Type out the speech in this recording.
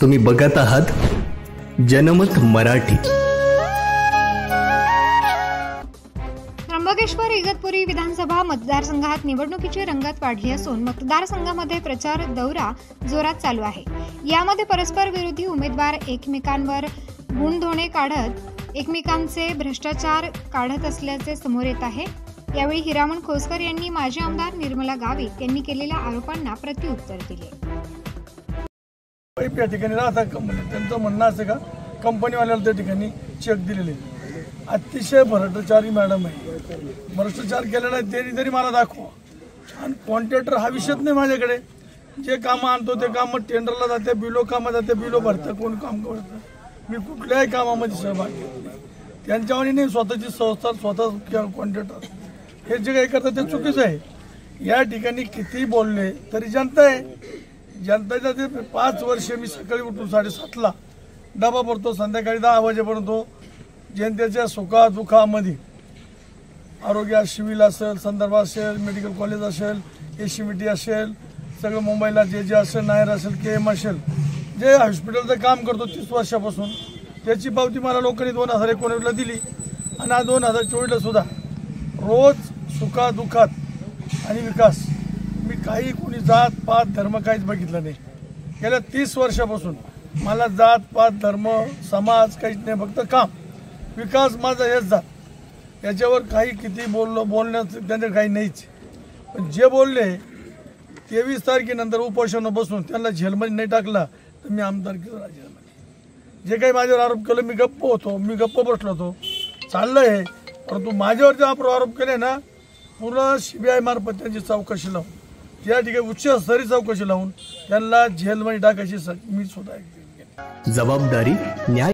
तुम्ही बघत आहात जनमत मराठी। त्र्यंबकेश्वर इगतपुरी विधानसभा मतदारसंघात निवडणुकीची रंगत वाढली असून मतदारसंघामध्ये प्रचार दौरा जोरात चालू आहे। यामध्ये परस्पर विरोधी उमेदवार एकमेकांवर गुणधोणे काढत एकमेकांचे भ्रष्टाचार काढत असल्याचे समोर येत आहे। यावेळी हिरामण खोसकर यांनी माजी आमदार निर्मला गावित यांनी केलेल्या आरोपांना प्रत्युत्तर दिले। या ठिकाणी राहता त्यांचं म्हणणं असं का कंपनीवाल्याला त्या ठिकाणी चेक दिलेले अतिशय भ्रष्टाचारी मॅडम आहे। भ्रष्टाचार केलेला आहे त्यांनी तरी मला दाखवा। आणि कॉन्ट्रॅक्टर हा विषयच नाही माझ्याकडे। जे कामं आणतो ते कामं टेंडरला जाते, बिलो कामं जाते, बिलो भरतं, कोण काम करतं। मी कुठल्याही कामामध्ये सहभागी घेत नाही। त्यांच्यावानी नाही स्वतःची संस्था स्वतः कॉन्ट्रॅक्टर हे जे काही करतात ते चुकीचं आहे। या ठिकाणी किती बोलले तरी जनता आहे। जनतेचा ते 5 वर्ष मी सकाळी उठून 7:30ला डबा भरतो, संध्याकाळी 10 वाजेपर्यंत जनतेच्या सुखादुखामध्ये आरोग्य सिव्हिल असेल, संदर्भ असेल, मेडिकल कॉलेज असेल, एसीबीटी असेल, सगळं मुंबईला जे असेल, नायर असेल, केएम असेल, जे हॉस्पिटलचं काम करतो 30 वर्षापासून त्याची पावती मला लोकांनी 2019ला दिली। आणि आज 2024ला सुद्धा रोज सुखादुखात आणि विकास मी काही कोणी जात पात धर्म काहीच बघितलं नाही। गेल्या 30 वर्षापासून मला जात पात धर्म समाज काहीच नाही, फक्त काम विकास माझा हेच जात। याच्यावर काही किती बोलण्याचं त्यांचं काही नाहीच। पण जे बोलले 23 तारखेनंतर उपोषण बसून त्यांना जेलमध्ये नाही टाकला तर मी आमदारकीचा राजीनामा। जे काही माझ्यावर आरोप केले मी गप्प होतो, मी गप्प बसलो होतो, चाललं आहे। परंतु माझ्यावर जे आरोप केले ना पूर्ण सीबीआय मार्फत त्यांची चौकशी लावून त्या ठिकाणी उच्चस्तरीय चौकशी लावून त्यांना जेलमध्ये टाकायची मी स्वतः जबाबदारी न्याय